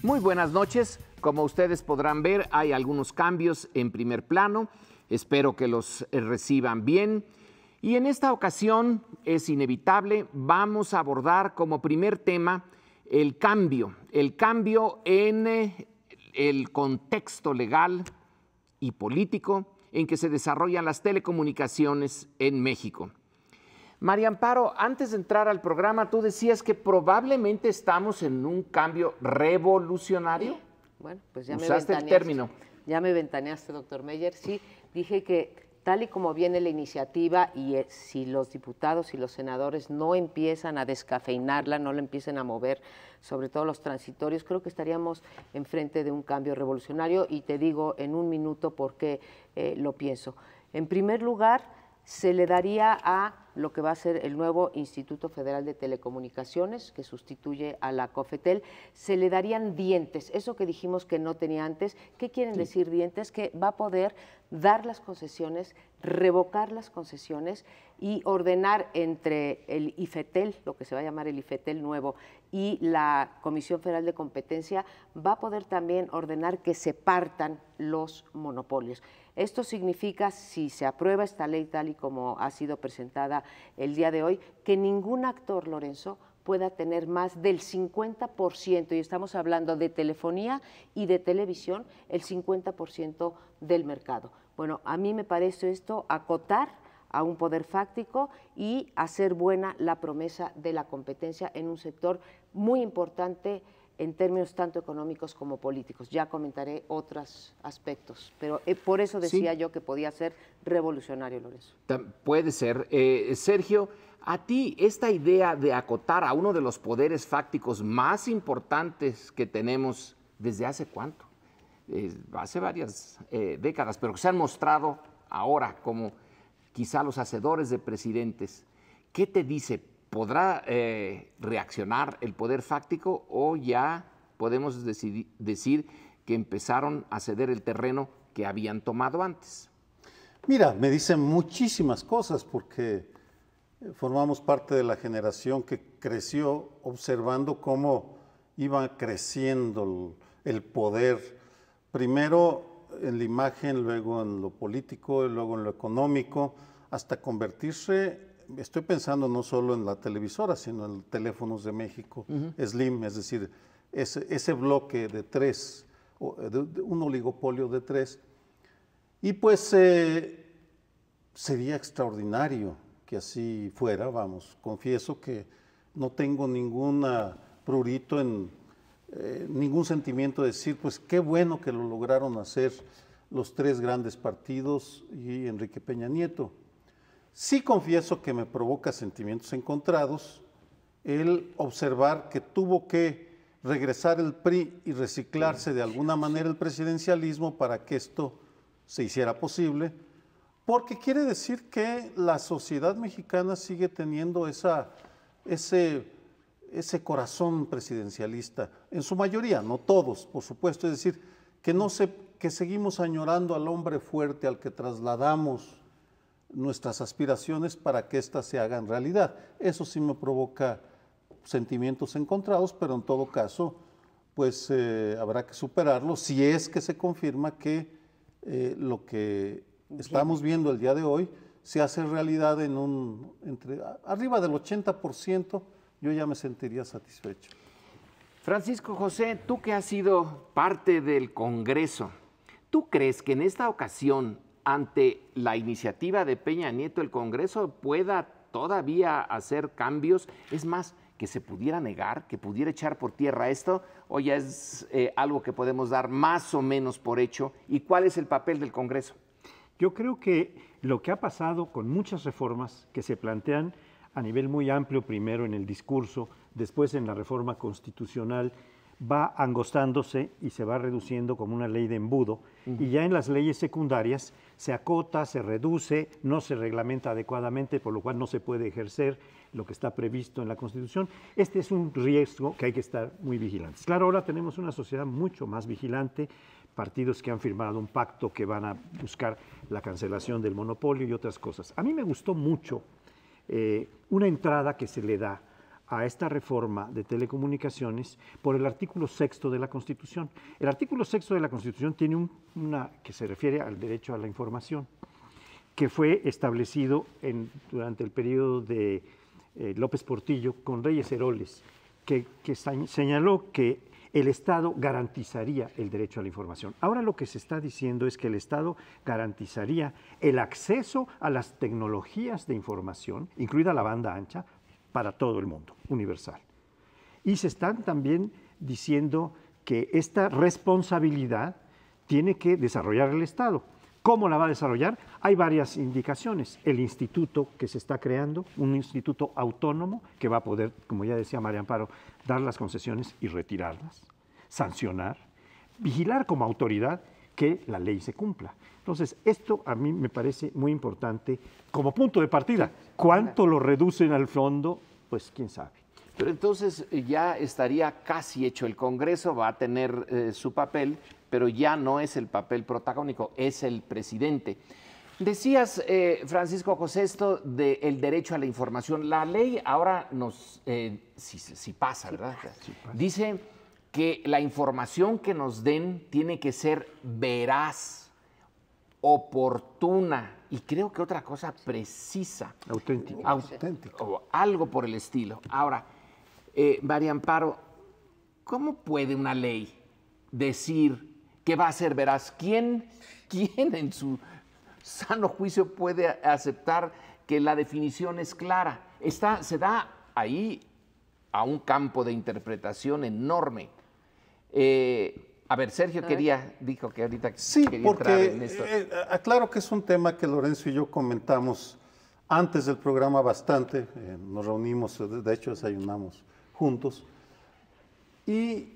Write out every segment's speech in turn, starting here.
Muy buenas noches. Como ustedes podrán ver, hay algunos cambios en primer plano. Espero que los reciban bien. Y en esta ocasión es inevitable, vamos a abordar como primer tema el cambio en el contexto legal y político en que se desarrollan las telecomunicaciones en México. María Amparo, antes de entrar al programa, tú decías que probablemente estamos en un cambio revolucionario. Bueno, pues ya usaste el término. Ya me ventaneaste, doctor Meyer. Sí, dije que tal y como viene la iniciativa y si los diputados y los senadores no empiezan a descafeinarla, no la empiecen a mover, sobre todo los transitorios, creo que estaríamos enfrente de un cambio revolucionario y te digo en un minuto por qué lo pienso. En primer lugar, se le daría a lo que va a ser el nuevo Instituto Federal de Telecomunicaciones, que sustituye a la COFETEL, se le darían dientes, eso que dijimos que no tenía antes. ¿Qué quieren decir dientes? Que va a poder dar las concesiones, revocar las concesiones y ordenar entre el IFETEL, lo que se va a llamar el IFETEL nuevo, y la Comisión Federal de Competencia, va a poder también ordenar que se partan los monopolios. Esto significa, si se aprueba esta ley tal y como ha sido presentada el día de hoy, que ningún actor, Lorenzo, pueda tener más del 50%, y estamos hablando de telefonía y de televisión, el 50% del mercado. Bueno, a mí me parece esto acotar a un poder fáctico y hacer buena la promesa de la competencia en un sector muy importante en términos tanto económicos como políticos. Ya comentaré otros aspectos, pero por eso decía yo que podía ser revolucionario, Lorenzo. Puede ser. Sergio, a ti esta idea de acotar a uno de los poderes fácticos más importantes que tenemos, ¿desde hace cuánto? Hace varias décadas, pero que se han mostrado ahora como quizá los hacedores de presidentes. ¿Qué te dice? ¿Podrá reaccionar el poder fáctico o ya podemos decir que empezaron a ceder el terreno que habían tomado antes? Mira, me dicen muchísimas cosas porque formamos parte de la generación que creció observando cómo iba creciendo el poder, primero en la imagen, luego en lo político, y luego en lo económico, hasta convertirse. Estoy pensando no solo en la televisora, sino en Teléfonos de México, Slim, es decir, ese bloque de tres, un oligopolio de tres. Y pues sería extraordinario que así fuera, vamos. Confieso que no tengo ningún prurito ningún sentimiento de decir, pues qué bueno que lo lograron hacer los tres grandes partidos y Enrique Peña Nieto. Sí confieso que me provoca sentimientos encontrados el observar que tuvo que regresar el PRI y reciclarse de alguna manera el presidencialismo para que esto se hiciera posible, porque quiere decir que la sociedad mexicana sigue teniendo ese corazón presidencialista, en su mayoría, no todos, por supuesto, es decir, que seguimos añorando al hombre fuerte al que trasladamos nuestras aspiraciones para que éstas se hagan realidad. Eso sí me provoca sentimientos encontrados, pero en todo caso, pues habrá que superarlo si es que se confirma que lo que estamos viendo el día de hoy se hace realidad arriba del 80%, yo ya me sentiría satisfecho. Francisco José, tú que has sido parte del Congreso, ¿tú crees que en esta ocasión, ante la iniciativa de Peña Nieto, el Congreso pueda todavía hacer cambios? Es más, que se pudiera negar, que pudiera echar por tierra esto, o ya es algo que podemos dar más o menos por hecho. ¿Y cuál es el papel del Congreso? Yo creo que lo que ha pasado con muchas reformas que se plantean a nivel muy amplio, primero en el discurso, después en la reforma constitucional, va angostándose y se va reduciendo como una ley de embudo, y ya en las leyes secundarias se acota, se reduce, no se reglamenta adecuadamente, por lo cual no se puede ejercer lo que está previsto en la Constitución. Este es un riesgo que hay que estar muy vigilantes. Claro, ahora tenemos una sociedad mucho más vigilante, partidos que han firmado un pacto que van a buscar la cancelación del monopolio y otras cosas. A mí me gustó mucho una entrada que se le da a esta reforma de telecomunicaciones por el artículo 6 de la Constitución. El artículo 6 de la Constitución tiene una que se refiere al derecho a la información, que fue establecido durante el periodo de López Portillo con Reyes Heroles, que señaló que el Estado garantizaría el derecho a la información. Ahora lo que se está diciendo es que el Estado garantizaría el acceso a las tecnologías de información, incluida la banda ancha, para todo el mundo, universal. Y se están también diciendo que esta responsabilidad tiene que desarrollar el Estado. ¿Cómo la va a desarrollar? Hay varias indicaciones. El instituto que se está creando, un instituto autónomo que va a poder, como ya decía María Amparo, dar las concesiones y retirarlas, sancionar, vigilar como autoridad que la ley se cumpla. Entonces, esto a mí me parece muy importante como punto de partida. ¿Cuánto lo reducen al fondo? Pues quién sabe. Pero entonces ya estaría casi hecho. El Congreso va a tener su papel, pero ya no es el papel protagónico, es el presidente. Decías, Francisco José, esto del derecho a la información. La ley ahora si pasa, ¿verdad? Sí pasa. Dice que la información que nos den tiene que ser veraz, oportuna y creo que otra cosa precisa. Auténtica. O algo por el estilo. Ahora, María Amparo, ¿cómo puede una ley decir que va a ser veraz? ¿Quién en su sano juicio puede aceptar que la definición es clara? Se da ahí a un campo de interpretación enorme. A ver, Sergio dijo que ahorita quería entrar en esto. Aclaro que es un tema que Lorenzo y yo comentamos antes del programa bastante. Nos reunimos, de hecho desayunamos juntos. Y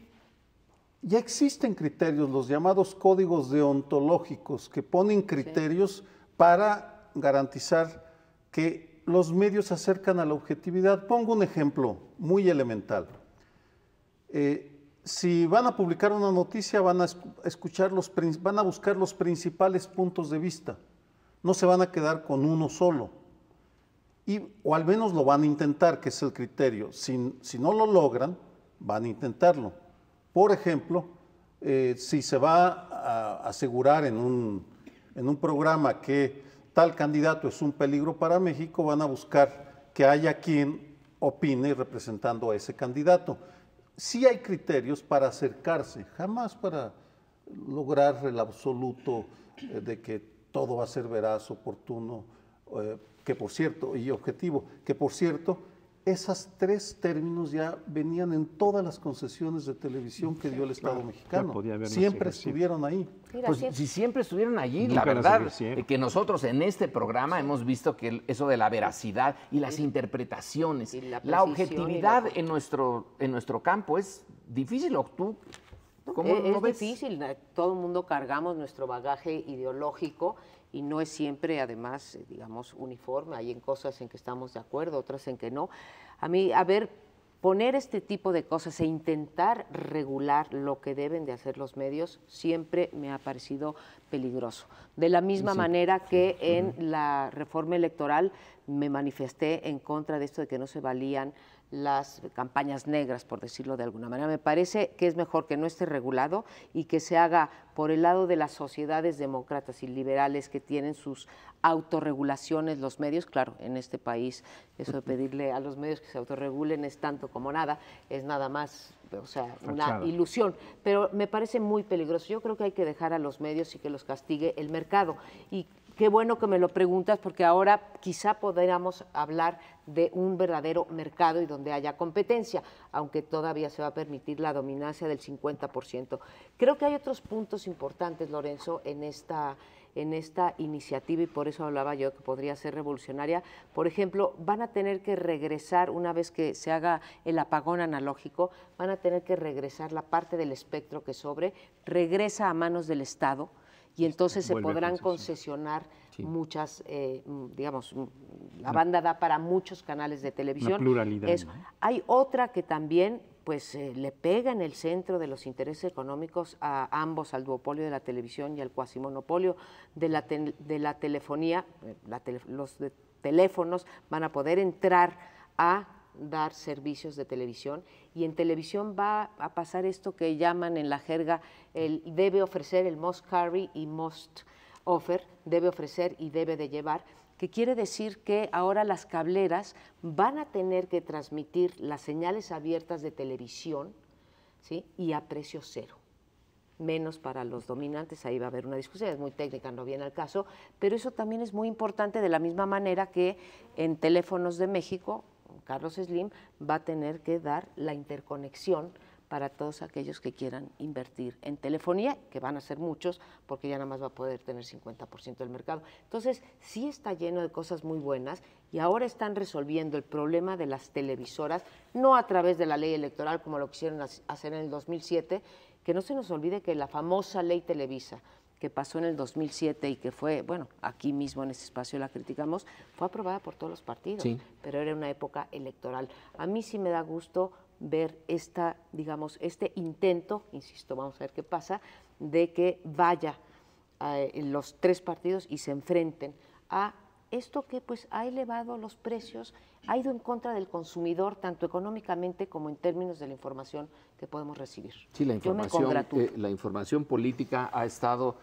ya existen criterios, los llamados códigos deontológicos, que ponen criterios para garantizar que los medios se acercan a la objetividad. Pongo un ejemplo muy elemental. Si van a publicar una noticia, van a buscar los principales puntos de vista. No se van a quedar con uno solo. O al menos lo van a intentar, que es el criterio. Si no lo logran, van a intentarlo. Por ejemplo, si se va a asegurar en un programa que tal candidato es un peligro para México, van a buscar que haya quien opine representando a ese candidato. Sí hay criterios para acercarse, jamás para lograr el absoluto de que todo va a ser veraz, oportuno, que por cierto, y objetivo, que por cierto, esos tres términos ya venían en todas las concesiones de televisión que dio el Estado mexicano. Siempre estuvieron ahí. Pues si siempre estuvieron allí, la verdad, que nosotros en este programa hemos visto que eso de la veracidad y las interpretaciones, la objetividad en nuestro campo es difícil. ¿O tú cómo lo ves? Es difícil, todo el mundo cargamos nuestro bagaje ideológico y no es siempre, además, digamos, uniforme. Hay en cosas en que estamos de acuerdo, otras en que no. A mí, poner este tipo de cosas e intentar regular lo que deben de hacer los medios siempre me ha parecido peligroso. De la misma manera que en la reforma electoral me manifesté en contra de esto de que no se valían las campañas negras, por decirlo de alguna manera. Me parece que es mejor que no esté regulado y que se haga por el lado de las sociedades demócratas y liberales que tienen sus autorregulaciones, los medios. Claro, en este país eso de pedirle a los medios que se autorregulen es tanto como nada, es nada más, o sea, una ilusión. Pero me parece muy peligroso. Yo creo que hay que dejar a los medios y que los castigue el mercado. Y qué bueno que me lo preguntas, porque ahora quizá podamos hablar de un verdadero mercado y donde haya competencia, aunque todavía se va a permitir la dominancia del 50%. Creo que hay otros puntos importantes, Lorenzo, en esta iniciativa, y por eso hablaba yo que podría ser revolucionaria. Por ejemplo, van a tener que regresar, una vez que se haga el apagón analógico, van a tener que regresar la parte del espectro que regresa a manos del Estado, y entonces se podrán concesionar muchas, digamos, la banda da para muchos canales de televisión. Una pluralidad. ¿No? Hay otra que también pues le pega en el centro de los intereses económicos a ambos, al duopolio de la televisión y al cuasimonopolio de la telefonía. Los teléfonos van a poder entrar a dar servicios de televisión, y en televisión va a pasar esto que llaman en la jerga el debe ofrecer, el must carry y must offer, debe ofrecer y debe de llevar, que quiere decir que ahora las cableras van a tener que transmitir las señales abiertas de televisión, ¿sí?, y a precio cero, menos para los dominantes. Ahí va a haber una discusión, es muy técnica, no viene al caso, pero eso también es muy importante, de la misma manera que en Teléfonos de México, Carlos Slim va a tener que dar la interconexión para todos aquellos que quieran invertir en telefonía, que van a ser muchos, porque ya nada más va a poder tener 50% del mercado. Entonces, sí está lleno de cosas muy buenas, y ahora están resolviendo el problema de las televisoras, no a través de la ley electoral como lo quisieron hacer en el 2007, que no se nos olvide que la famosa ley Televisa, que pasó en el 2007 y que fue, bueno, aquí mismo en este espacio la criticamos, fue aprobada por todos los partidos, sí, pero era una época electoral. A mí sí me da gusto ver digamos, este intento, insisto, vamos a ver qué pasa, de que vaya los tres partidos y se enfrenten a esto que pues ha elevado los precios, ha ido en contra del consumidor, tanto económicamente como en términos de la información que podemos recibir. Sí, la información política ha estado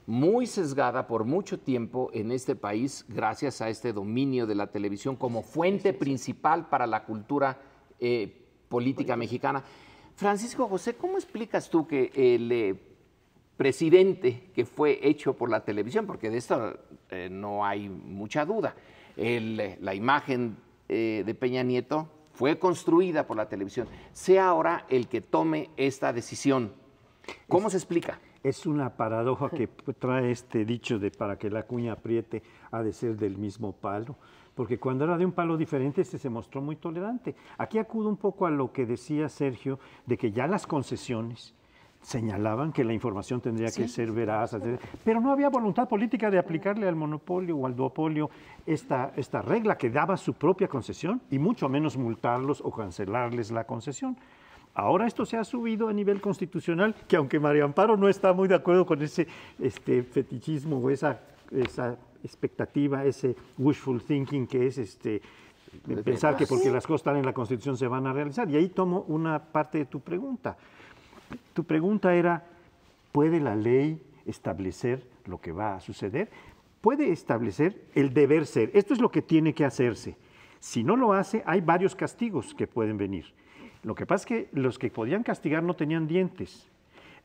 muy sesgada por mucho tiempo en este país, gracias a este dominio de la televisión como fuente principal para la cultura política mexicana. Francisco José, ¿cómo explicas tú que el presidente que fue hecho por la televisión, porque de esto no hay mucha duda, la imagen de Peña Nieto fue construida por la televisión, sea ahora el que tome esta decisión? ¿Cómo se explica? Es una paradoja que trae este dicho de para que la cuña apriete ha de ser del mismo palo, porque cuando era de un palo diferente se mostró muy tolerante. Aquí acudo un poco a lo que decía Sergio, de que ya las concesiones señalaban que la información tendría que ser veraz, pero no había voluntad política de aplicarle al monopolio o al duopolio esta regla que daba su propia concesión, y mucho menos multarlos o cancelarles la concesión. Ahora esto se ha subido a nivel constitucional, que aunque María Amparo no está muy de acuerdo con ese fetichismo o esa expectativa, ese wishful thinking que es pensar que porque las cosas están en la Constitución se van a realizar. Y ahí tomo una parte de tu pregunta. Tu pregunta era, ¿puede la ley establecer lo que va a suceder? Puede establecer el deber ser. Esto es lo que tiene que hacerse. Si no lo hace, hay varios castigos que pueden venir. Lo que pasa es que los que podían castigar no tenían dientes.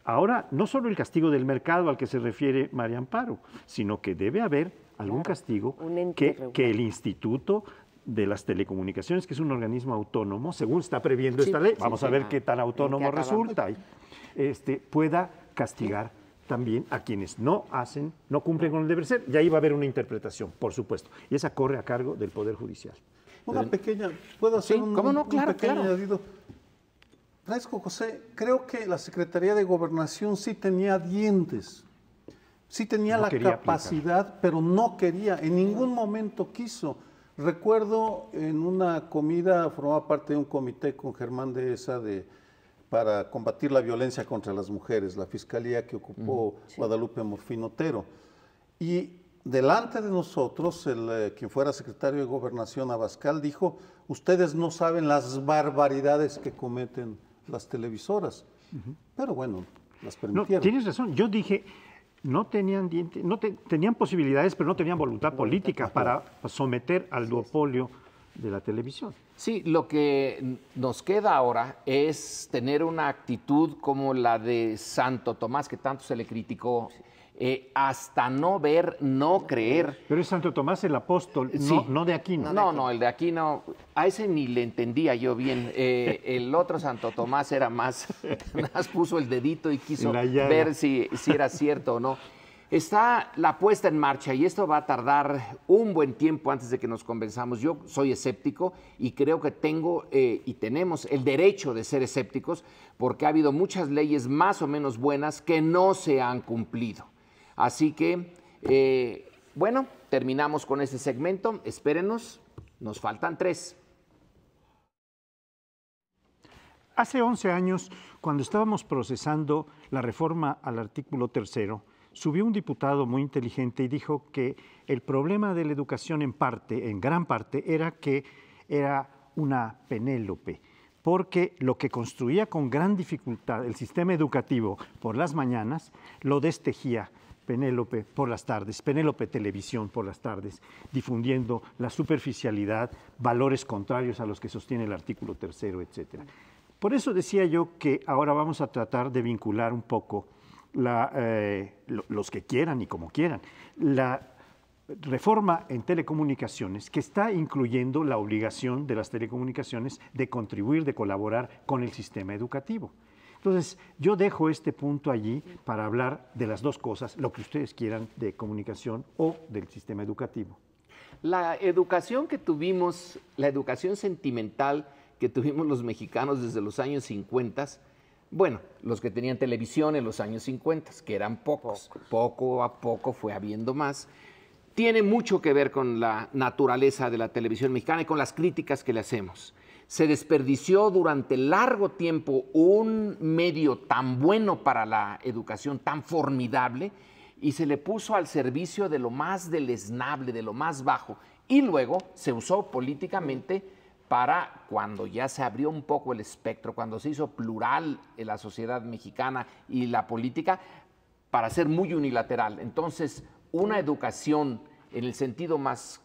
Ahora, no solo el castigo del mercado al que se refiere María Amparo, sino que debe haber algún castigo que el Instituto de las Telecomunicaciones, que es un organismo autónomo, según está previendo esta ley, vamos a ver qué tan autónomo resulta, pueda castigar también a quienes no cumplen con el deber ser. Y ahí va a haber una interpretación, por supuesto, y esa corre a cargo del Poder Judicial. Una pequeña, ¿puedo hacer un pequeño añadido? Francisco José, creo que la Secretaría de Gobernación sí tenía dientes, sí tenía la capacidad, pero no quería, en ningún momento quiso. Recuerdo en una comida, formaba parte de un comité con Germán Dehesa para combatir la violencia contra las mujeres, la fiscalía que ocupó Guadalupe Morfín Otero. Y delante de nosotros, quien fuera secretario de Gobernación, Abascal, dijo, ustedes no saben las barbaridades que cometen las televisoras. Pero bueno, las permitieron. No, tienes razón, yo dije, no tenían dientes, tenían posibilidades, pero no tenían voluntad política para someter al duopolio de la televisión. Sí, lo que nos queda ahora es tener una actitud como la de Santo Tomás, que tanto se le criticó, hasta no ver, no creer. Pero es Santo Tomás el apóstol, no de Aquino. No, el de Aquino, a ese ni le entendía yo bien. El otro Santo Tomás era más puso el dedito y quiso ver si era cierto o no. Está la puesta en marcha y esto va a tardar un buen tiempo antes de que nos convenzamos. Yo soy escéptico y creo que tengo y tenemos el derecho de ser escépticos porque ha habido muchas leyes más o menos buenas que no se han cumplido. Así que, bueno, terminamos con este segmento. Espérenos, nos faltan 3. Hace 11 años, cuando estábamos procesando la reforma al artículo 3º, subió un diputado muy inteligente y dijo que el problema de la educación en gran parte, era que era una Penélope, porque lo que construía con gran dificultad el sistema educativo por las mañanas, lo destejía Penélope por las tardes, Penélope Televisión por las tardes, difundiendo la superficialidad, valores contrarios a los que sostiene el artículo 3º, etcétera. Por eso decía yo que ahora vamos a tratar de vincular un poco, los que quieran y como quieran, la reforma en telecomunicaciones que está incluyendo la obligación de las telecomunicaciones de contribuir, de colaborar con el sistema educativo. Entonces, yo dejo este punto allí para hablar de las dos cosas, lo que ustedes quieran de comunicación o del sistema educativo. La educación que tuvimos, la educación sentimental que tuvimos los mexicanos desde los años 50, bueno, los que tenían televisión en los años 50, que eran pocos, poco a poco fue habiendo más, tiene mucho que ver con la naturaleza de la televisión mexicana y con las críticas que le hacemos. Se desperdició durante largo tiempo un medio tan bueno para la educación, tan formidable, y se le puso al servicio de lo más deleznable, de lo más bajo, y luego se usó políticamente para, cuando ya se abrió un poco el espectro, cuando se hizo plural en la sociedad mexicana y la política, para ser muy unilateral. Entonces, una educación en el sentido más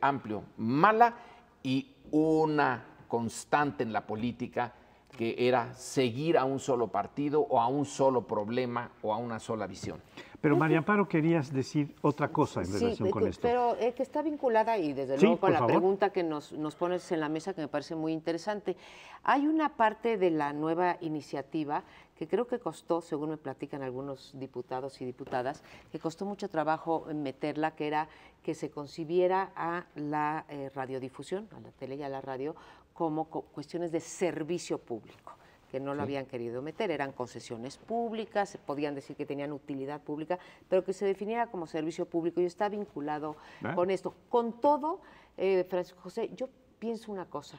amplio, mala, y una constante en la política que era seguir a un solo partido o a un solo problema o a una sola visión. Pero María Amparo, querías decir otra cosa en relación con esto. Pero que está vinculada y desde luego con la pregunta que nos pones en la mesa, que me parece muy interesante. Hay una parte de la nueva iniciativa que creo que costó, según me platican algunos diputados y diputadas, que costó mucho trabajo meterla, que era que se concibiera a la radiodifusión, a la tele y a la radio, como cuestiones de servicio público, que no lo habían querido meter, eran concesiones públicas, se podían decir que tenían utilidad pública, pero que se definiera como servicio público y está vinculado con esto. Con todo, Francisco José, yo pienso una cosa,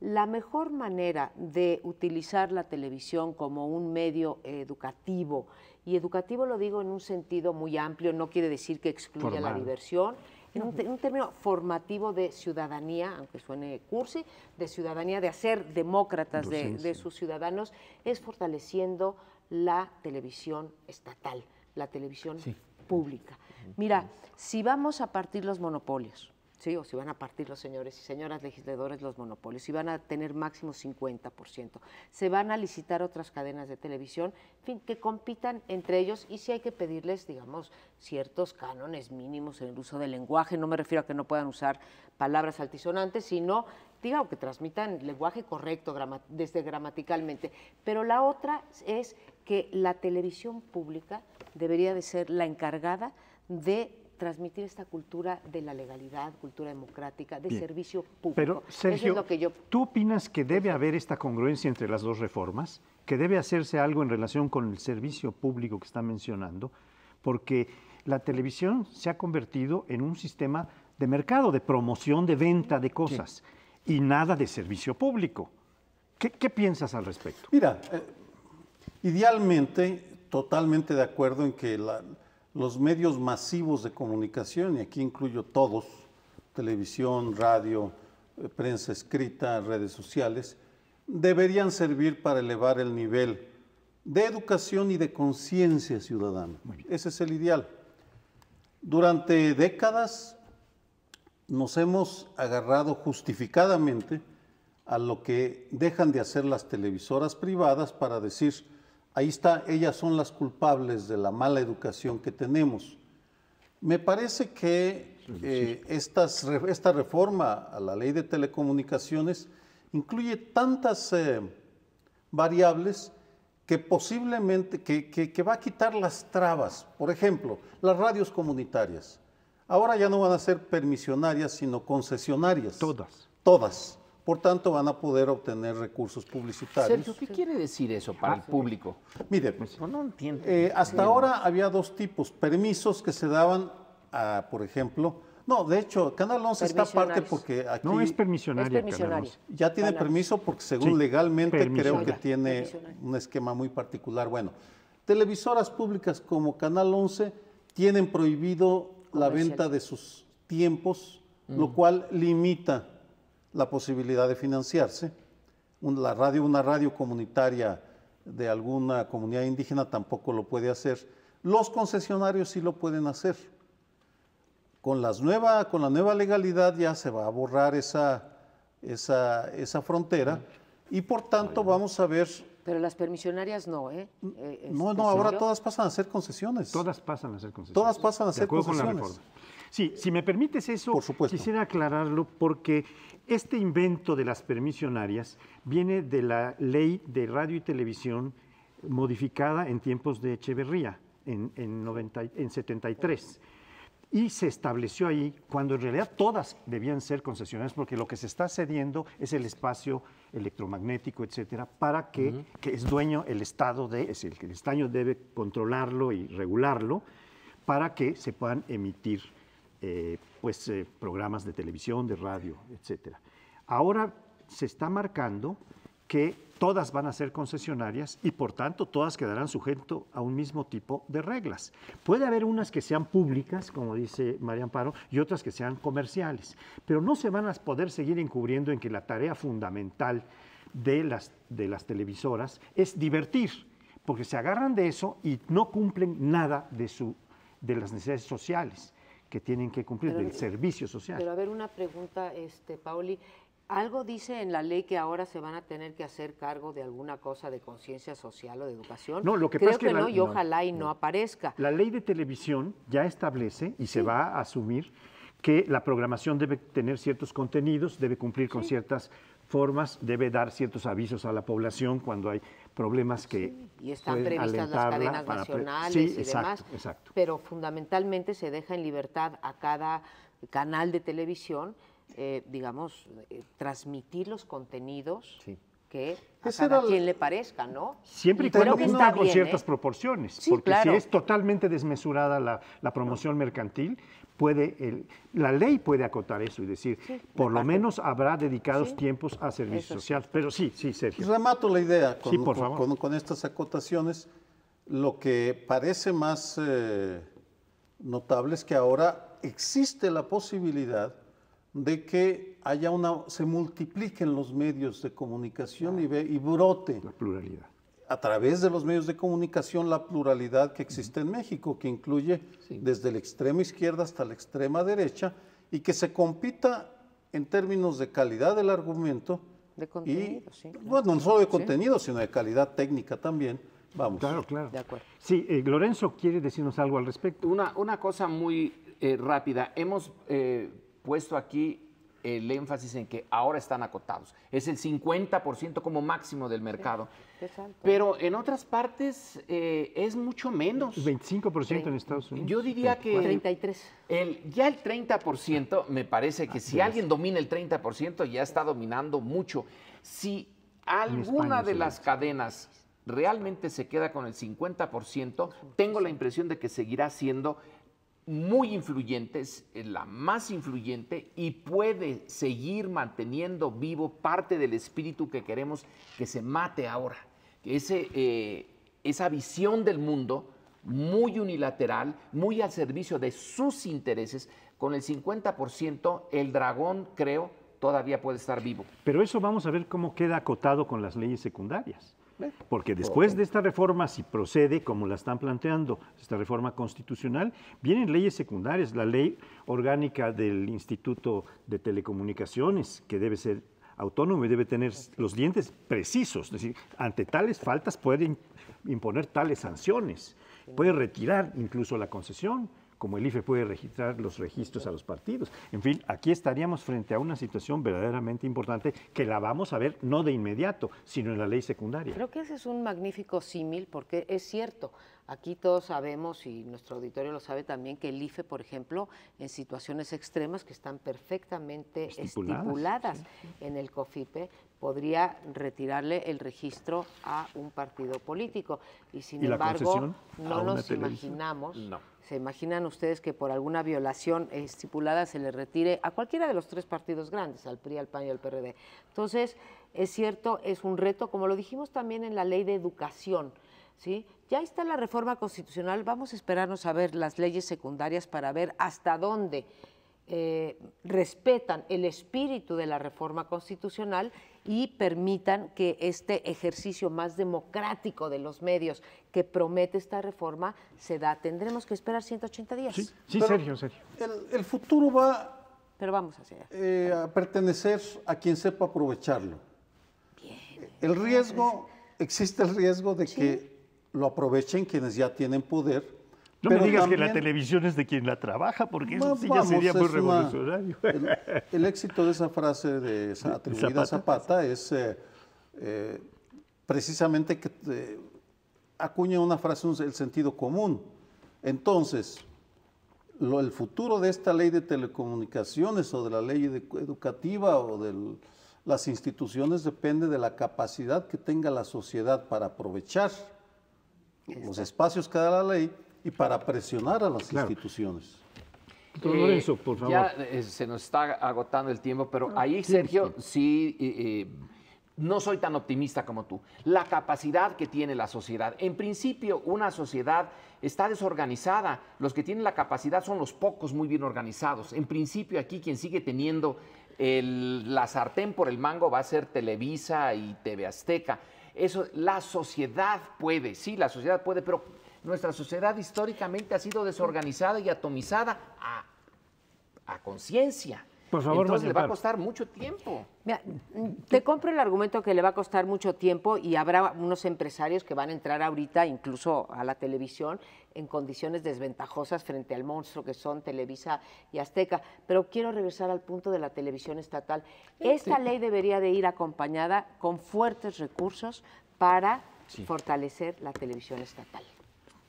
la mejor manera de utilizar la televisión como un medio educativo, y educativo lo digo en un sentido muy amplio, no quiere decir que excluya la diversión, en un término formativo de ciudadanía, aunque suene cursi, de ciudadanía, de hacer demócratas de sus ciudadanos, es fortaleciendo la televisión estatal, la televisión pública. Mira, si vamos a partir los monopolios, ¿sí? O si van a partir los señores y señoras legisladores los monopolios, si van a tener máximo 50%, se van a licitar otras cadenas de televisión, en fin, que compitan entre ellos, y si hay que pedirles, digamos, ciertos cánones mínimos en el uso del lenguaje, no me refiero a que no puedan usar palabras altisonantes, sino, digamos, que transmitan lenguaje correcto desde gramaticalmente. Pero la otra es que la televisión pública debería de ser la encargada de transmitir esta cultura de la legalidad, cultura democrática, de servicio público. Pero, Sergio, eso es lo que ¿tú opinas que debe haber esta congruencia entre las dos reformas? ¿Que debe hacerse algo en relación con el servicio público que está mencionando? Porque la televisión se ha convertido en un sistema de mercado, de promoción, de venta de cosas, y nada de servicio público. ¿Qué piensas al respecto? Mira, idealmente, totalmente de acuerdo en que los medios masivos de comunicación, y aquí incluyo todos, televisión, radio, prensa escrita, redes sociales, deberían servir para elevar el nivel de educación y de conciencia ciudadana. Ese es el ideal. Durante décadas nos hemos agarrado justificadamente a lo que dejan de hacer las televisoras privadas para decir: ahí está, ellas son las culpables de la mala educación que tenemos. Me parece que esta reforma a la ley de telecomunicaciones incluye tantas variables que posiblemente, que va a quitar las trabas. Por ejemplo, las radios comunitarias. Ahora ya no van a ser permisionarias, sino concesionarias. Todas. Todas. Por tanto, van a poder obtener recursos publicitarios. Sergio, ¿qué quiere decir eso para el público? Mire, No entiendo. hasta ahora había dos tipos, permisos que se daban a, por ejemplo, no, de hecho, Canal 11 está aparte porque aquí No es permisionaria. Es permisionaria. Canal 11. ya tiene permiso porque según legalmente creo que permisionaria. tiene Permisionaria. un esquema muy particular. Bueno, televisoras públicas como Canal 11 tienen prohibido la venta de sus tiempos, lo cual limita la posibilidad de financiarse. Una radio comunitaria de alguna comunidad indígena tampoco lo puede hacer. Los concesionarios sí lo pueden hacer. Con la nueva legalidad ya se va a borrar esa frontera y por tanto vamos a ver... Pero las permisionarias no, ¿eh? No, ahora todas pasan a ser concesiones. Todas pasan a ser concesiones. Todas pasan a ser concesiones. concesiones. Con la reforma. Sí, si me permites eso, por supuesto, quisiera aclararlo porque este invento de las permisionarias viene de la ley de radio y televisión modificada en tiempos de Echeverría, en 73. Y se estableció ahí cuando en realidad todas debían ser concesionarias porque lo que se está cediendo es el espacio electromagnético, etcétera, para que es dueño el Estado es decir, que el Estado debe controlarlo y regularlo para que se puedan emitir programas de televisión, de radio, etcétera. Ahora se está marcando que todas van a ser concesionarias y por tanto todas quedarán sujetas a un mismo tipo de reglas. Puede haber unas que sean públicas, como dice María Amparo, y otras que sean comerciales, pero no se van a poder seguir encubriendo en que la tarea fundamental de las televisoras es divertir, porque se agarran de eso y no cumplen nada de las necesidades sociales que tienen que cumplir, del servicio social. Pero a ver, una pregunta, Pauli. ¿Algo dice en la ley que ahora se van a tener que hacer cargo de alguna cosa de conciencia social o de educación? No, lo que Creo pasa es que no, y ojalá y no aparezca. La ley de televisión ya establece y se va a asumir que la programación debe tener ciertos contenidos, debe cumplir con ciertas formas, debe dar ciertos avisos a la población cuando hay problemas que y están previstas las cadenas nacionales y demás, exacto. Pero fundamentalmente se deja en libertad a cada canal de televisión transmitir los contenidos que a cada quien le parezca, ¿no? Siempre y cuando cumpla con ciertas proporciones, sí, porque claro. si es totalmente desmesurada la promoción mercantil, la ley puede acotar eso y decir, por lo menos habrá dedicados tiempos a servicios sociales. Pero sí, Sergio. Remato la idea por favor. Con estas acotaciones. Lo que parece más notable es que ahora existe la posibilidad de que se multipliquen los medios de comunicación y brote la pluralidad. A través de los medios de comunicación la pluralidad que existe en México, que incluye desde la extrema izquierda hasta la extrema derecha, y que se compita en términos de calidad del argumento. De contenido, Bueno, no solo de contenido, sino de calidad técnica también. Vamos. Claro. De acuerdo. Sí, Lorenzo quiere decirnos algo al respecto. Una cosa muy rápida. Hemos puesto aquí el énfasis en que ahora están acotados. Es el 50% como máximo del mercado. Pero en otras partes es mucho menos. 25% en Estados Unidos. Yo diría que 33. Ya el 30%, me parece que si alguien domina el 30%, ya está dominando mucho. Si alguna de las cadenas realmente se queda con el 50%, tengo la impresión de que seguirá siendo muy influyente, es la más influyente y puede seguir manteniendo vivo parte del espíritu que queremos que se mate ahora. Esa visión del mundo muy unilateral, muy al servicio de sus intereses, con el 50%, el dragón, creo, todavía puede estar vivo. Pero eso vamos a ver cómo queda acotado con las leyes secundarias. Porque después de esta reforma, si procede como la están planteando, esta reforma constitucional, vienen leyes secundarias, la ley orgánica del Instituto de Telecomunicaciones, que debe ser autónomo y debe tener los dientes precisos, es decir, ante tales faltas puede imponer tales sanciones, puede retirar incluso la concesión, como el IFE puede registrar los registros a los partidos. En fin, aquí estaríamos frente a una situación verdaderamente importante que la vamos a ver no de inmediato, sino en la ley secundaria. Creo que ese es un magnífico símil porque es cierto, aquí todos sabemos y nuestro auditorio lo sabe también que el IFE, por ejemplo, en situaciones extremas que están perfectamente estipuladas en el COFIPE, podría retirarle el registro a un partido político. Y sin embargo, no nos imaginamos... ¿Se imaginan ustedes que por alguna violación estipulada se le retire a cualquiera de los tres partidos grandes, al PRI, al PAN y al PRD? Entonces, es cierto, es un reto, como lo dijimos también en la ley de educación, ¿sí? Ya está la reforma constitucional, vamos a esperarnos a ver las leyes secundarias para ver hasta dónde respetan el espíritu de la reforma constitucional y permitan que este ejercicio más democrático de los medios que promete esta reforma se da. Tendremos que esperar 180 días. Sí, Pero Sergio. el futuro va Pero vamos hacia allá. a pertenecer a quien sepa aprovecharlo. Existe el riesgo de que lo aprovechen quienes ya tienen poder. No pero me digas que la también- televisión es de quien la trabaja, porque eso Vamos, sí ya sería muy es revolucionario. El éxito de esa frase atribuida a Zapata es precisamente que acuña una frase, el sentido común. Entonces, el futuro de esta ley de telecomunicaciones o de la ley educativa o de las instituciones depende de la capacidad que tenga la sociedad para aprovechar los espacios que da la ley y para presionar a las Claro. instituciones. Doctor Lorenzo, por favor. Ya se nos está agotando el tiempo, pero ahí, Sergio, sí, no soy tan optimista como tú. La capacidad que tiene la sociedad. En principio, una sociedad está desorganizada. Los que tienen la capacidad son los pocos muy bien organizados. En principio, aquí quien sigue teniendo la sartén por el mango va a ser Televisa y TV Azteca. Eso, la sociedad puede, sí, la sociedad puede, pero nuestra sociedad históricamente ha sido desorganizada y atomizada a conciencia. Por favor, Entonces María le va a Amparo. costar mucho tiempo. Mira, te compro el argumento que le va a costar mucho tiempo y habrá unos empresarios que van a entrar ahorita incluso a la televisión en condiciones desventajosas frente al monstruo que son Televisa y Azteca. Pero quiero regresar al punto de la televisión estatal. Esta ley debería de ir acompañada con fuertes recursos para fortalecer la televisión estatal.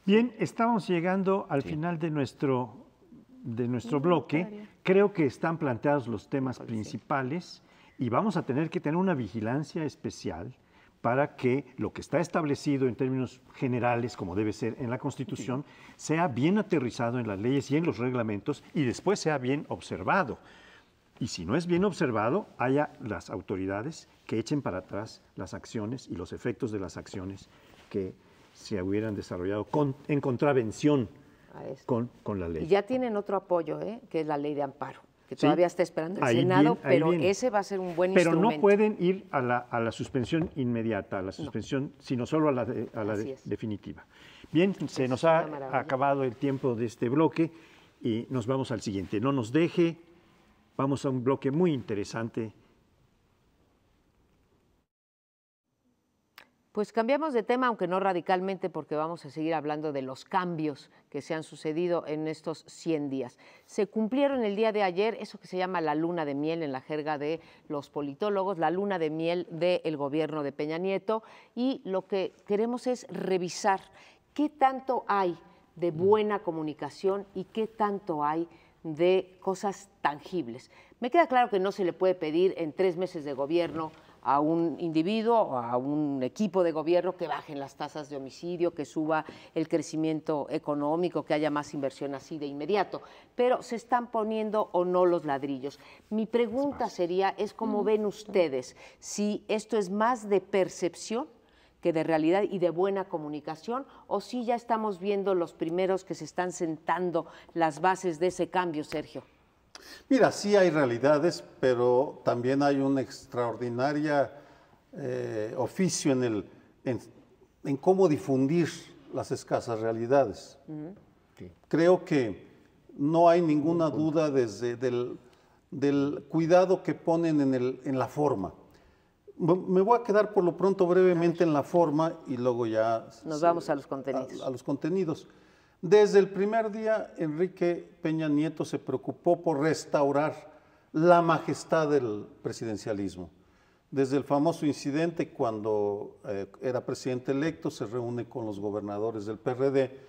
Bien, estamos llegando al final de nuestro bloque. Creo que están planteados los temas principales y vamos a tener que tener una vigilancia especial para que lo que está establecido en términos generales, como debe ser en la Constitución, sea bien aterrizado en las leyes y en los reglamentos y después sea bien observado. Y si no es bien observado, haya las autoridades que echen para atrás las acciones y los efectos de las acciones que se hubieran desarrollado en contravención A esto. con la Y ley. ya tienen otro apoyo, que es la ley de amparo, que Sí. todavía está esperando el Ahí Senado, viene, ahí pero viene. ese va a ser un buen Pero instrumento. no pueden ir a la suspensión inmediata, a la suspensión, sino solo a la Así es. definitiva. Bien, se nos una ha maravilla. acabado el tiempo de este bloque y nos vamos al siguiente. No nos deje, vamos a un bloque muy interesante. Pues cambiamos de tema, aunque no radicalmente, porque vamos a seguir hablando de los cambios que se han sucedido en estos 100 días. Se cumplieron el día de ayer eso que se llama la luna de miel en la jerga de los politólogos, la luna de miel del gobierno de Peña Nieto, y lo que queremos es revisar qué tanto hay de buena comunicación y qué tanto hay de cosas tangibles. Me queda claro que no se le puede pedir en 3 meses de gobierno a un individuo o a un equipo de gobierno que bajen las tasas de homicidio, que suba el crecimiento económico, que haya más inversión así de inmediato, pero se están poniendo o no los ladrillos. Mi pregunta sería, es cómo ven ustedes si esto es más de percepción que de realidad y de buena comunicación, o si ya estamos viendo los primeros que se están sentando las bases de ese cambio, Sergio. Mira, sí hay realidades, pero también hay un extraordinario oficio en cómo difundir las escasas realidades. Creo que no hay ninguna duda del cuidado que ponen en la forma. Me voy a quedar por lo pronto brevemente en la forma y luego ya Nos vamos a los contenidos. a los contenidos. Desde el primer día, Enrique Peña Nieto se preocupó por restaurar la majestad del presidencialismo. Desde el famoso incidente cuando era presidente electo, se reúne con los gobernadores del PRD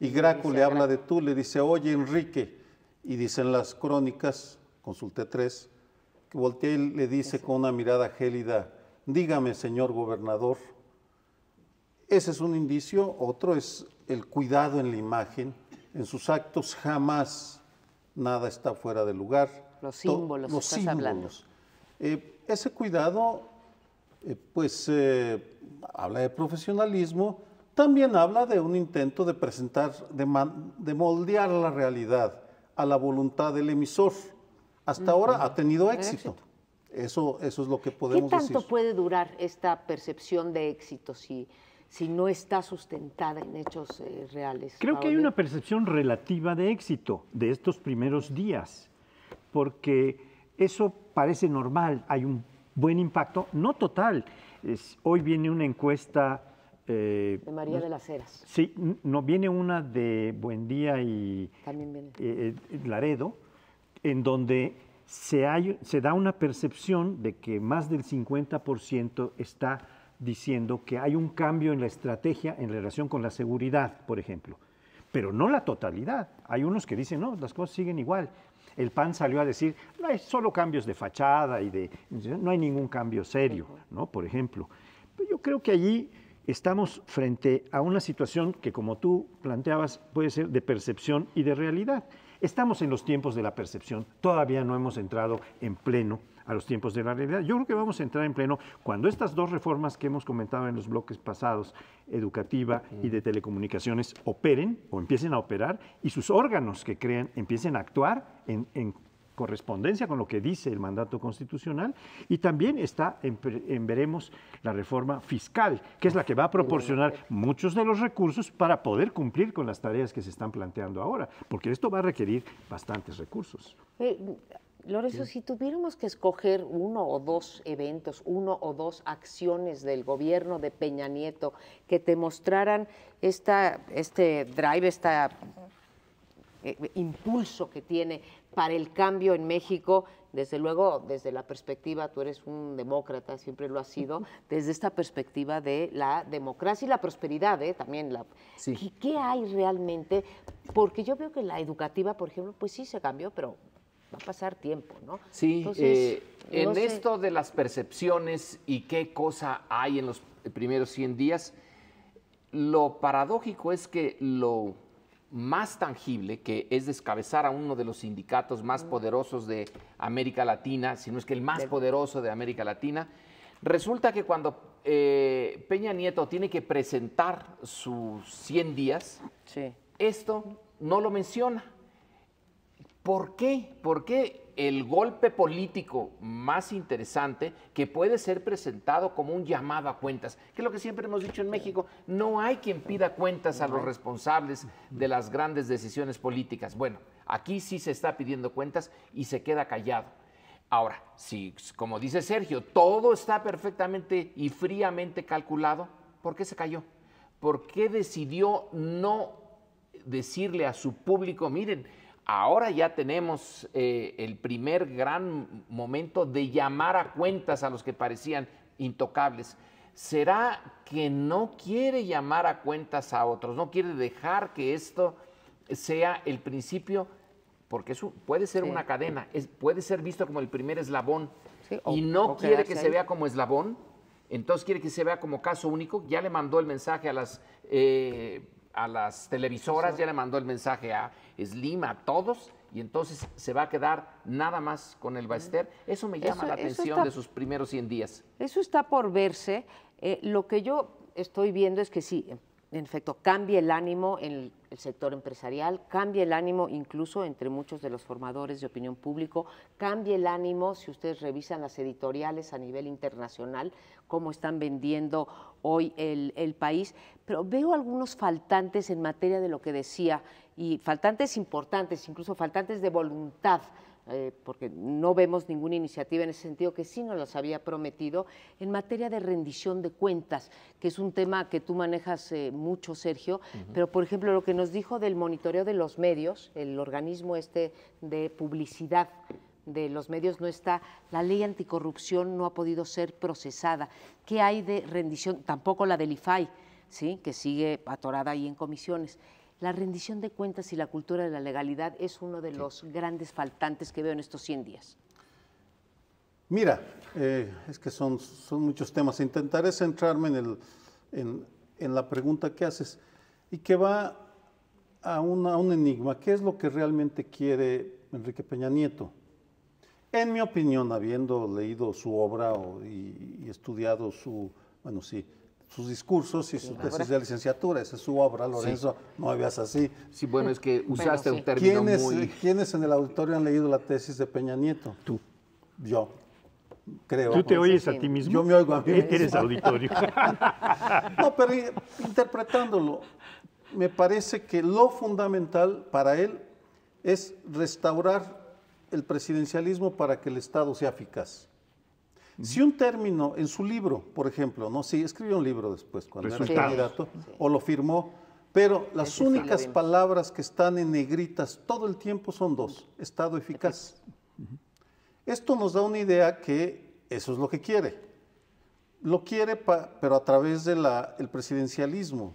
y Graco le habla de tú, le dice, oye Enrique, y dicen las crónicas, consulté 3, que voltea y le dice con una mirada gélida, dígame señor gobernador. Ese es un indicio. Otro es el cuidado en la imagen. En sus actos jamás nada está fuera de lugar. Los símbolos, Los estás hablando. Ese cuidado, habla de profesionalismo, también habla de un intento de presentar, de moldear la realidad a la voluntad del emisor. hasta ahora ha tenido éxito. Eso es lo que podemos ¿Qué decir. tanto puede durar esta percepción de éxito si no está sustentada en hechos reales? Creo que hay Paoli? una percepción relativa de éxito de estos primeros días, porque eso parece normal, hay un buen impacto, no total. Hoy viene una encuesta... De María de las Heras. Sí, no, viene una de Buendía y También viene. Laredo, en donde se da una percepción de que más del 50% está diciendo que hay un cambio en la estrategia en relación con la seguridad, por ejemplo. Pero no la totalidad. Hay unos que dicen, no, las cosas siguen igual. El PAN salió a decir, no hay solo cambios de fachada no hay ningún cambio serio, ¿no? Por ejemplo. Pero yo creo que allí estamos frente a una situación que, como tú planteabas, puede ser de percepción y de realidad. Estamos en los tiempos de la percepción, todavía no hemos entrado en pleno a los tiempos de la realidad. Yo creo que vamos a entrar en pleno cuando estas dos reformas que hemos comentado en los bloques pasados, educativa y de telecomunicaciones, operen o empiecen a operar y sus órganos que crean empiecen a actuar en correspondencia con lo que dice el mandato constitucional, y también está en veremos la reforma fiscal, que es la que va a proporcionar muchos de los recursos para poder cumplir con las tareas que se están planteando ahora, porque esto va a requerir bastantes recursos. Lorenzo, si tuviéramos que escoger uno o dos eventos, uno o dos acciones del gobierno de Peña Nieto que te mostraran este drive, impulso que tiene para el cambio en México, desde luego, desde la perspectiva, tú eres un demócrata, siempre lo has sido, desde esta perspectiva de la democracia y la prosperidad, también. Sí. ¿Qué hay realmente? Porque yo veo que la educativa, por ejemplo, pues sí se cambió, pero va a pasar tiempo, ¿no? Sí, entonces, en no sé. esto de las percepciones y qué cosa hay en los primeros 100 días, lo paradójico es que lo más tangible, que es descabezar a uno de los sindicatos más poderosos de América Latina, si no es que el más poderoso de América Latina, resulta que cuando Peña Nieto tiene que presentar sus 100 días, Sí. esto no lo menciona. ¿Por qué? Porque el golpe político más interesante, que puede ser presentado como un llamado a cuentas, que es lo que siempre hemos dicho en México, no hay quien pida cuentas a los responsables de las grandes decisiones políticas. Bueno, aquí sí se está pidiendo cuentas y se queda callado. Ahora, si, como dice Sergio, todo está perfectamente y fríamente calculado, ¿por qué se cayó? ¿Por qué decidió no decirle a su público, miren, ahora ya tenemos el primer gran momento de llamar a cuentas a los que parecían intocables? ¿Será que no quiere llamar a cuentas a otros? ¿No quiere dejar que esto sea el principio? Porque eso puede ser una cadena, puede ser visto como el primer eslabón, y no quiere que se vea como eslabón, entonces quiere que se vea como caso único. Ya le mandó el mensaje a las televisoras, ya le mandó el mensaje a Slim, a todos, y entonces se va a quedar nada más con el Baester. Eso me llama la atención de sus primeros 100 días. Eso está por verse. Lo que yo estoy viendo es que sí, en efecto, cambia el ánimo en el sector empresarial, cambia el ánimo incluso entre muchos de los formadores de opinión público, cambia el ánimo, si ustedes revisan las editoriales a nivel internacional, cómo están vendiendo hoy el país, pero veo algunos faltantes en materia de lo que decía, y faltantes importantes, incluso faltantes de voluntad, porque no vemos ninguna iniciativa en ese sentido, que sí nos las había prometido, en materia de rendición de cuentas, que es un tema que tú manejas mucho, Sergio, pero por ejemplo lo que nos dijo del monitoreo de los medios, el organismo de publicidad de los medios no está, la ley anticorrupción no ha podido ser procesada. ¿Qué hay de rendición? Tampoco la del IFAI, ¿sí?, que sigue atorada ahí en comisiones. La rendición de cuentas y la cultura de la legalidad es uno de los grandes faltantes que veo en estos 100 días. Mira, es que son muchos temas. Intentaré centrarme en la pregunta que haces y que va a un enigma. ¿Qué es lo que realmente quiere Enrique Peña Nieto? En mi opinión, habiendo leído su obra y estudiado sus discursos y su tesis de licenciatura. Esa es su obra, Lorenzo, no me veas así. Sí, bueno, es que usaste sí. un término muy... ¿Quiénes en el auditorio han leído la tesis de Peña Nieto? Tú. Yo, creo. ¿Tú te oyes a ti mismo? Yo me oigo a mí mismo. Eres auditorio. No, pero interpretándolo, me parece que lo fundamental para él es restaurar el presidencialismo para que el Estado sea eficaz. Si un término en su libro, por ejemplo, no, sí, escribió un libro después cuando era candidato, o lo firmó, pero las únicas palabras que están en negritas todo el tiempo son dos: Estado eficaz. Esto nos da una idea que eso es lo que quiere. Lo quiere, pero a través del presidencialismo.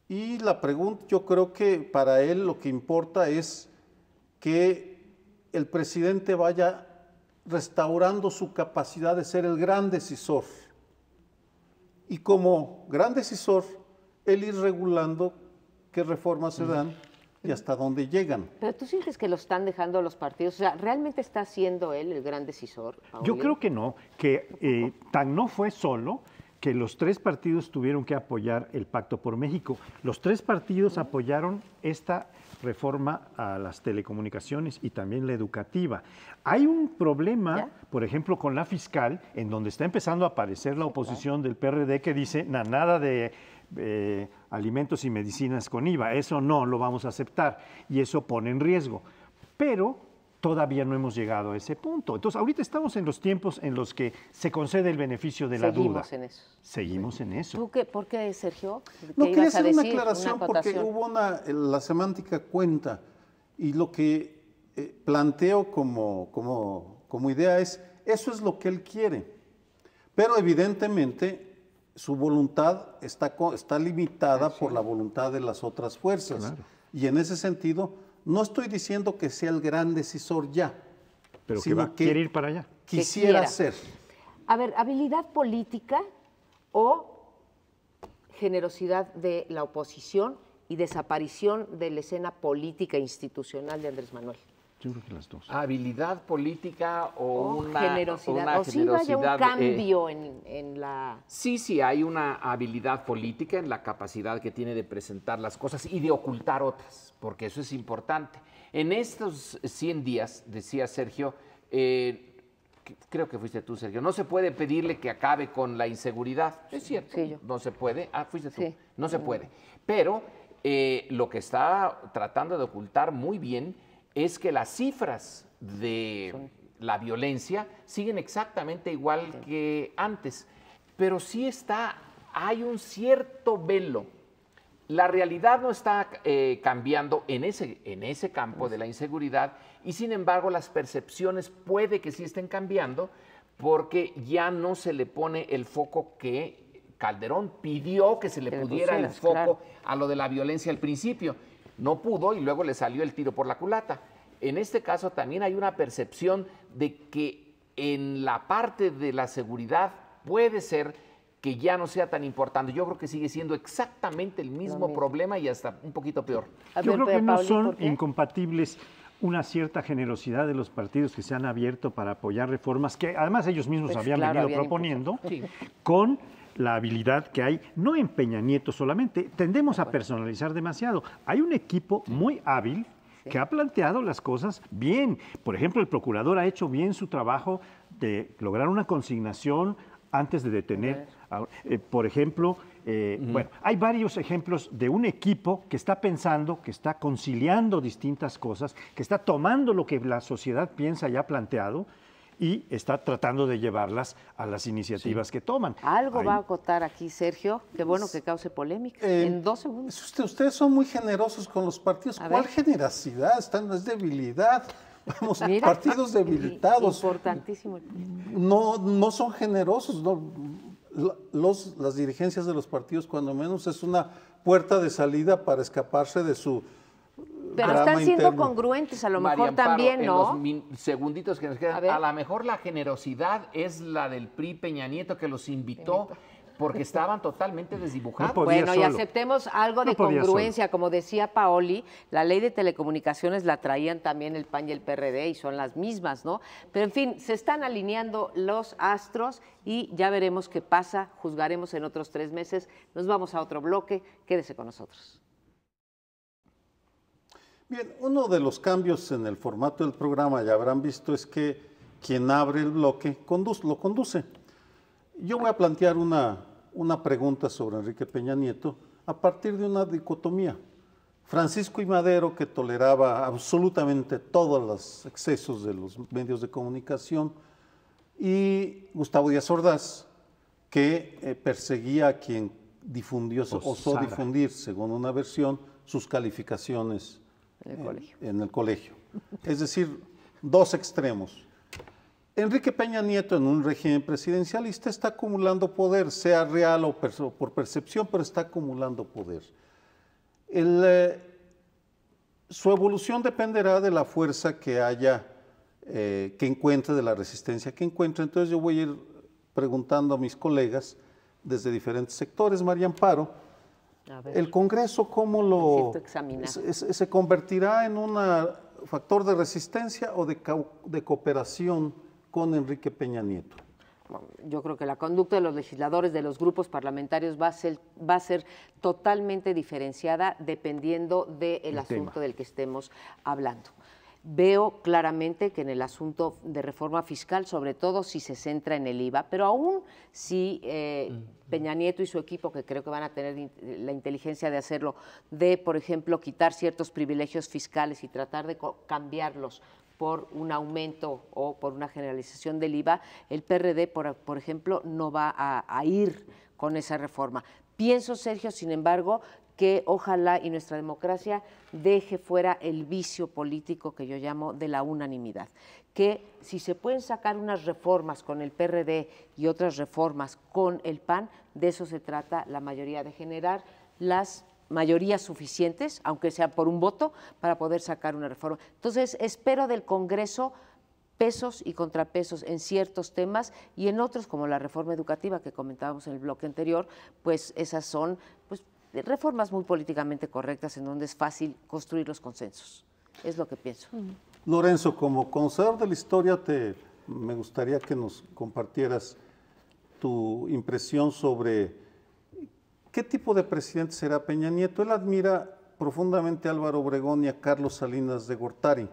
Y la pregunta, yo creo que para él lo que importa es que el presidente vaya restaurando su capacidad de ser el gran decisor. Y como gran decisor, él ir regulando qué reformas se dan y hasta dónde llegan. Pero tú sientes que lo están dejando los partidos, o sea, ¿realmente está siendo él el gran decisor, Paulino? Yo creo que no, que tan no fue solo que los tres partidos tuvieron que apoyar el Pacto por México. Los tres partidos apoyaron esta reforma a las telecomunicaciones y también la educativa. Hay un problema, por ejemplo, con la fiscal, en donde está empezando a aparecer la oposición del PRD que dice nada de alimentos y medicinas con IVA, eso no lo vamos a aceptar y eso pone en riesgo. Pero todavía no hemos llegado a ese punto. Entonces, ahorita estamos en los tiempos en los que se concede el beneficio de la duda. Seguimos en eso. Seguimos en eso. ¿Tú qué, por qué, Sergio? No, ¿Qué quería ibas a hacer una decir? aclaración porque hubo la semántica cuenta y lo que planteo como idea es, eso es lo que él quiere, pero evidentemente su voluntad está limitada por la voluntad de las otras fuerzas. Claro. Y en ese sentido, no estoy diciendo que sea el gran decisor ya, Pero sino que quiere ir para allá. Quisiera ser. A ver, ¿habilidad política o generosidad de la oposición y desaparición de la escena política e institucional de Andrés Manuel? Yo creo que las dos. ¿Habilidad política o una generosidad? una ¿O sí vaya un generosidad, cambio en la...? Sí, hay una habilidad política en la capacidad que tiene de presentar las cosas y de ocultar otras, porque eso es importante. En estos 100 días, decía Sergio, creo que fuiste tú, Sergio, no se puede pedirle que acabe con la inseguridad. Es cierto, Sí, yo. no se puede. Fuiste tú. Sí. No se puede. Pero lo que está tratando de ocultar muy bien es que las cifras de la violencia siguen exactamente igual que antes, pero sí hay un cierto velo. La realidad no está cambiando en ese campo de la inseguridad y sin embargo las percepciones puede que sí estén cambiando porque ya no se le pone el foco que Calderón pidió que se le pudiera el foco a lo de la violencia al principio. No pudo y luego le salió el tiro por la culata. En este caso también hay una percepción de que en la parte de la seguridad puede ser que ya no sea tan importante. Yo creo que sigue siendo exactamente el mismo problema y hasta un poquito peor. Yo creo que no son incompatibles una cierta generosidad de los partidos que se han abierto para apoyar reformas que además ellos mismos habían venido proponiendo, con la habilidad que hay, no en Peña Nieto solamente, tendemos a personalizar demasiado. Hay un equipo muy hábil que ha planteado las cosas bien. Por ejemplo, el procurador ha hecho bien su trabajo de lograr una consignación antes de detener. Por ejemplo, bueno, hay varios ejemplos de un equipo que está pensando, que está conciliando distintas cosas, que está tomando lo que la sociedad piensa y ha planteado y está tratando de llevarlas a las iniciativas que toman. Algo va a acotar aquí, Sergio. Qué bueno que cause polémica. En 2 segundos. Ustedes son muy generosos con los partidos. ¿Cuál generosidad? No es debilidad. Vamos, Mira, partidos debilitados. Importantísimo. No son generosos. Las dirigencias de los partidos, cuando menos, es una puerta de salida para escaparse de su Pero drama están siendo interno. congruentes, a lo María mejor Amparo, también, ¿no? En los segunditos que nos quedan, a lo mejor la generosidad es la del PRI Peña Nieto que los invitó porque estaban totalmente desdibujados. No podía Bueno, y solo. aceptemos algo de No podía congruencia. Como decía Paoli, la ley de telecomunicaciones la traían también el PAN y el PRD y son las mismas, ¿no? Pero en fin, se están alineando los astros y ya veremos qué pasa, juzgaremos en otros 3 meses. Nos vamos a otro bloque, quédese con nosotros. Bien, uno de los cambios en el formato del programa, ya habrán visto, es que quien abre el bloque lo conduce. Yo voy a plantear una pregunta sobre Enrique Peña Nieto a partir de una dicotomía. Francisco I. Madero, que toleraba absolutamente todos los excesos de los medios de comunicación, y Gustavo Díaz Ordaz, que perseguía a quien difundió, osó difundir, según una versión, sus calificaciones en el colegio. Es decir, dos extremos. Enrique Peña Nieto, en un régimen presidencialista, está acumulando poder, sea real o por percepción, pero está acumulando poder. Su evolución dependerá de la fuerza que haya, que encuentre, de la resistencia que encuentre. Entonces yo voy a ir preguntando a mis colegas desde diferentes sectores. María Amparo, ¿el Congreso cómo se convertirá en un factor de resistencia o de cooperación con Enrique Peña Nieto? Yo creo que la conducta de los legisladores, de los grupos parlamentarios, va a ser totalmente diferenciada dependiendo del asunto del que estemos hablando. Veo claramente que en el asunto de reforma fiscal, sobre todo si se centra en el IVA, pero aún si Peña Nieto y su equipo, que creo que van a tener la inteligencia de hacerlo, de, por ejemplo, quitar ciertos privilegios fiscales y tratar de cambiarlos por un aumento o por una generalización del IVA, el PRD, por ejemplo, no va a ir con esa reforma. Pienso, Sergio, sin embargo, que ojalá y nuestra democracia deje fuera el vicio político que yo llamo de la unanimidad, que si se pueden sacar unas reformas con el PRD y otras reformas con el PAN, de eso se trata la mayoría, de generar las mayorías suficientes, aunque sea por un voto, para poder sacar una reforma. Entonces, espero del Congreso pesos y contrapesos en ciertos temas y en otros, como la reforma educativa que comentábamos en el bloque anterior, pues esas son reformas muy políticamente correctas en donde es fácil construir los consensos. Es lo que pienso. Lorenzo, como conocedor de la historia, me gustaría que nos compartieras tu impresión sobre ¿qué tipo de presidente será Peña Nieto? Él admira profundamente a Álvaro Obregón y a Carlos Salinas de Gortari.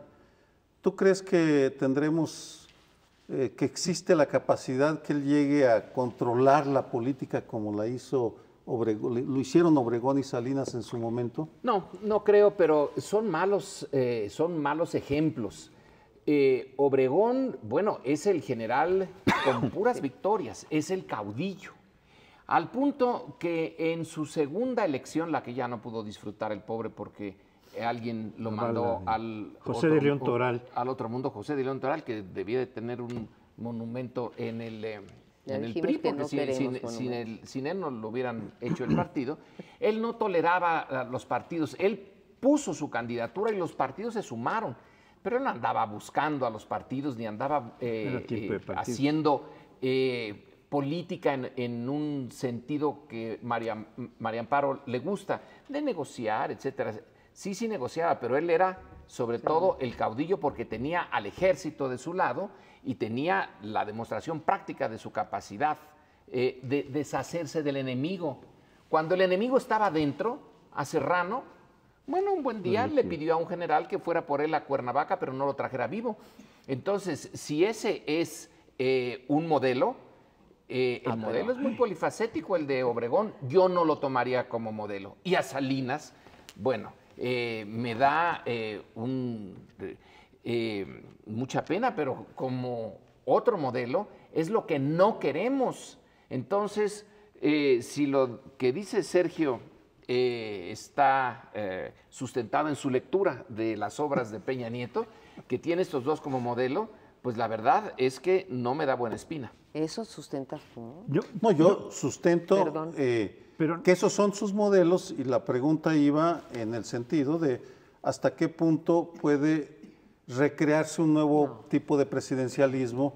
¿Tú crees que tendremos, que existe la capacidad que él llegue a controlar la política como la hizo lo hicieron Obregón y Salinas en su momento? No, no creo, pero son malos ejemplos. Obregón, bueno, es el general con puras victorias, es el caudillo. Al punto que en su segunda elección, la que ya no pudo disfrutar el pobre porque alguien lo mandó al José de León Toral. Al otro mundo, José de León Toral, que debía de tener un monumento en el PRI, porque no sin él no lo hubieran hecho el partido. Él no toleraba a los partidos, él puso su candidatura y los partidos se sumaron, pero él no andaba buscando a los partidos ni andaba haciendo política en un sentido que María Amparo le gusta, de negociar, etcétera. Sí negociaba, pero él era sobre todo el caudillo porque tenía al ejército de su lado y tenía la demostración práctica de su capacidad de deshacerse del enemigo. Cuando el enemigo estaba dentro, a Serrano, bueno, un buen día le pidió a un general que fuera por él a Cuernavaca, pero no lo trajera vivo. Entonces, si ese es un modelo, el modelo es muy polifacético, el de Obregón. Yo no lo tomaría como modelo. Y a Salinas, bueno, me da mucha pena, pero como otro modelo es lo que no queremos. Entonces, si lo que dice Sergio está sustentado en su lectura de las obras de Peña Nieto, que tiene estos dos como modelo, pues la verdad es que no me da buena espina. ¿Eso sustentas tú? Yo sustento que esos son sus modelos y la pregunta iba en el sentido de hasta qué punto puede recrearse un nuevo tipo de presidencialismo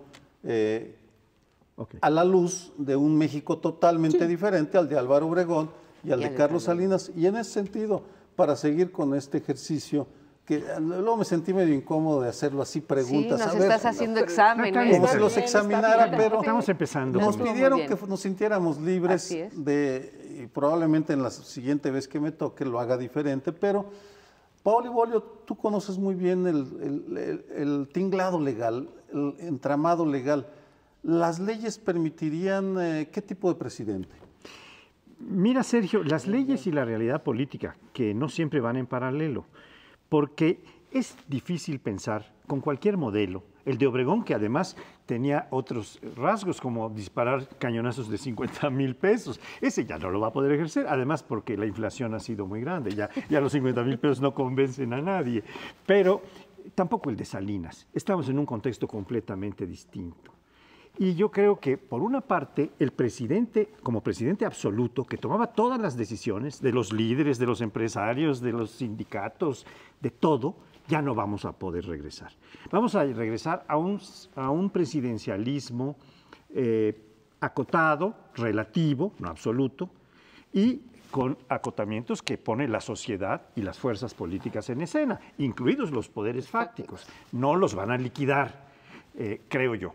a la luz de un México totalmente diferente al de Álvaro Obregón y al de Carlos Salinas. Y en ese sentido, para seguir con este ejercicio, que luego me sentí medio incómodo de hacerlo así, preguntas. Sí, nos a ver, estás haciendo exámenes. como si los examinara, pero estamos empezando. nos pidieron Muy bien. que nos sintiéramos libres Así es. y probablemente en la siguiente vez que me toque lo haga diferente, pero Paoli Bolio, tú conoces muy bien el tinglado legal, el entramado legal. ¿Las leyes permitirían qué tipo de presidente? Mira, Sergio, las leyes y la realidad política, que no siempre van en paralelo, porque es difícil pensar con cualquier modelo, el de Obregón, que además tenía otros rasgos, como disparar cañonazos de 50,000 pesos. Ese ya no lo va a poder ejercer, además porque la inflación ha sido muy grande, ya los 50,000 pesos no convencen a nadie. Pero tampoco el de Salinas. Estamos en un contexto completamente distinto. Y yo creo que, por una parte, el presidente, como presidente absoluto, que tomaba todas las decisiones de los líderes, de los empresarios, de los sindicatos, de todo, ya no vamos a poder regresar. Vamos a regresar a un presidencialismo acotado, relativo, no absoluto, y con acotamientos que pone la sociedad y las fuerzas políticas en escena, incluidos los poderes fácticos. No los van a liquidar, creo yo.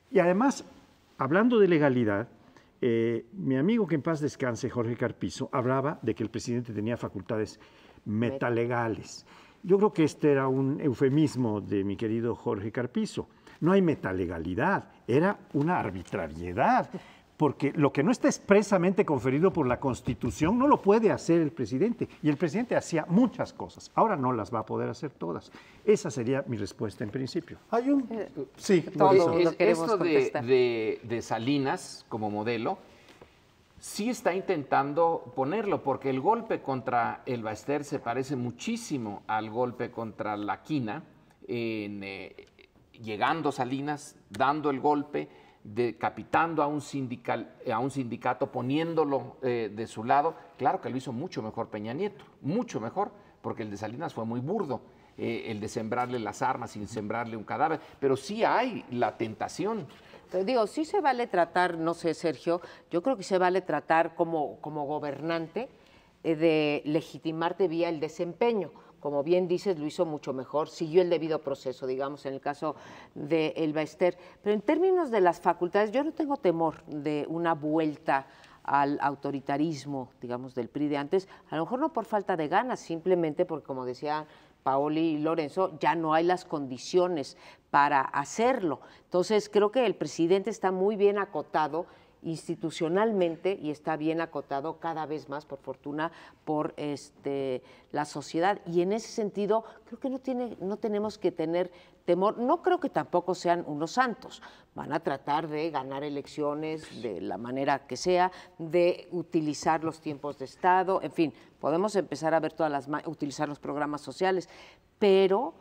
Y además, hablando de legalidad, mi amigo que en paz descanse, Jorge Carpizo, hablaba de que el presidente tenía facultades metalegales. Yo creo que este era un eufemismo de mi querido Jorge Carpizo. No hay metalegalidad, era una arbitrariedad, porque lo que no está expresamente conferido por la Constitución no lo puede hacer el presidente. Y el presidente hacía muchas cosas, ahora no las va a poder hacer todas. Esa sería mi respuesta en principio. Hay un... Sí, Todo lo queremos esto contestar. de Salinas como modelo sí está intentando ponerlo, porque el golpe contra el Baester se parece muchísimo al golpe contra la Quina, llegando Salinas, dando el golpe, decapitando a un sindicato, poniéndolo de su lado. Claro que lo hizo mucho mejor Peña Nieto, mucho mejor, porque el de Salinas fue muy burdo, el de sembrarle las armas sin sembrarle un cadáver, pero sí hay la tentación. Pero digo, sí se vale tratar, no sé, Sergio, yo creo que se vale tratar como gobernante de legitimarte vía el desempeño. Como bien dices, lo hizo mucho mejor, siguió el debido proceso, digamos, en el caso de El Baester. Pero en términos de las facultades, yo no tengo temor de una vuelta al autoritarismo, digamos, del PRI de antes, a lo mejor no por falta de ganas, simplemente porque, como decía Paoli y Lorenzo, ya no hay las condiciones para hacerlo. Entonces, creo que el presidente está muy bien acotado institucionalmente y está bien acotado cada vez más, por fortuna, por la sociedad. Y en ese sentido, creo que no tenemos que tener temor. No creo que tampoco sean unos santos. Van a tratar de ganar elecciones de la manera que sea, de utilizar los tiempos de Estado, en fin, podemos empezar a ver utilizar los programas sociales, pero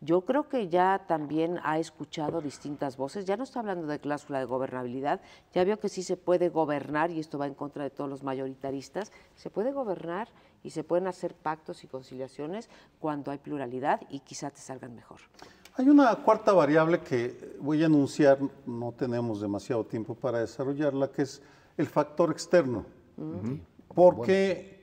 yo creo que ya también ha escuchado distintas voces, ya no está hablando de cláusula de gobernabilidad, ya vio que sí se puede gobernar, y esto va en contra de todos los mayoritaristas, se puede gobernar y se pueden hacer pactos y conciliaciones cuando hay pluralidad y quizá te salgan mejor. Hay una cuarta variable que voy a anunciar, no tenemos demasiado tiempo para desarrollarla, que es el factor externo. Porque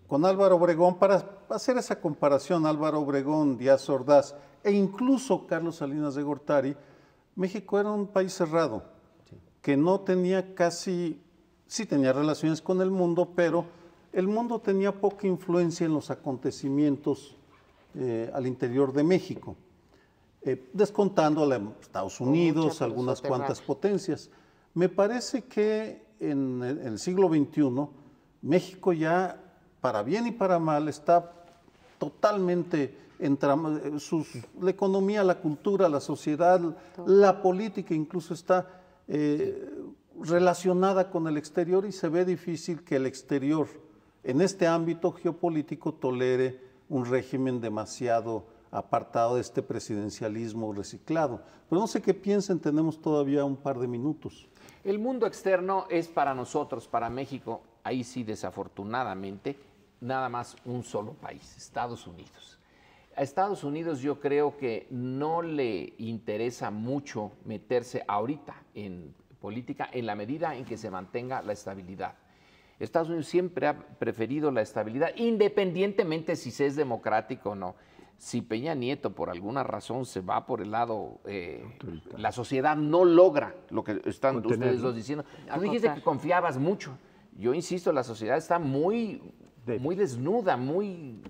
con Álvaro Obregón, para hacer esa comparación, Álvaro Obregón, Díaz Ordaz e incluso Carlos Salinas de Gortari, México era un país cerrado, que no tenía casi, sí tenía relaciones con el mundo, pero el mundo tenía poca influencia en los acontecimientos al interior de México, descontando a Estados Unidos, algunas cuantas potencias. Me parece que en el siglo XXI, México ya, para bien y para mal, está totalmente entramado, la economía, la cultura, la sociedad, la política incluso está relacionada con el exterior, y se ve difícil que el exterior, en este ámbito geopolítico, tolere un régimen demasiado apartado de este presidencialismo reciclado. Pero no sé qué piensen, tenemos todavía un par de minutos. El mundo externo es para nosotros, para México, ahí sí desafortunadamente, nada más un solo país, Estados Unidos. A Estados Unidos yo creo que no le interesa mucho meterse ahorita en política en la medida en que se mantenga la estabilidad. Estados Unidos siempre ha preferido la estabilidad, independientemente si se es democrático o no. Si Peña Nieto por alguna razón se va por el lado, la sociedad no logra lo que están ustedes dos diciendo. Tú dijiste que confiabas mucho. Yo insisto, la sociedad está muy desnuda, muy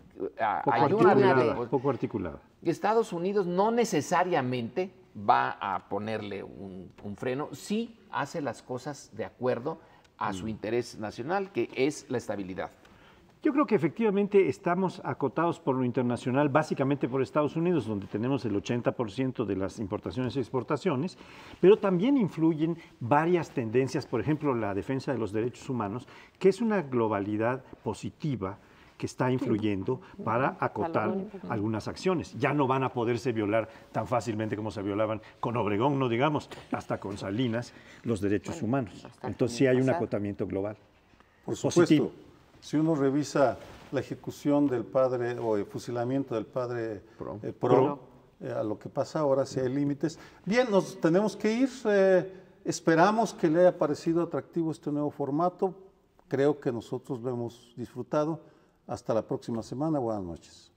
poco articulada. Estados Unidos no necesariamente va a ponerle un freno, sí hace las cosas de acuerdo a su interés nacional, que es la estabilidad. Yo creo que efectivamente estamos acotados por lo internacional, básicamente por Estados Unidos, donde tenemos el 80% de las importaciones y exportaciones, pero también influyen varias tendencias, por ejemplo, la defensa de los derechos humanos, que es una globalidad positiva que está influyendo para acotar algunas acciones. Ya no van a poderse violar tan fácilmente como se violaban con Obregón, no digamos, hasta con Salinas, los derechos humanos. Entonces sí hay un acotamiento global. Por supuesto. Positivo. Si uno revisa la ejecución del padre o el fusilamiento del padre Pro, a lo que pasa ahora, si hay límites. Bien, nos tenemos que ir. Esperamos que le haya parecido atractivo este nuevo formato. Creo que nosotros lo hemos disfrutado. Hasta la próxima semana. Buenas noches.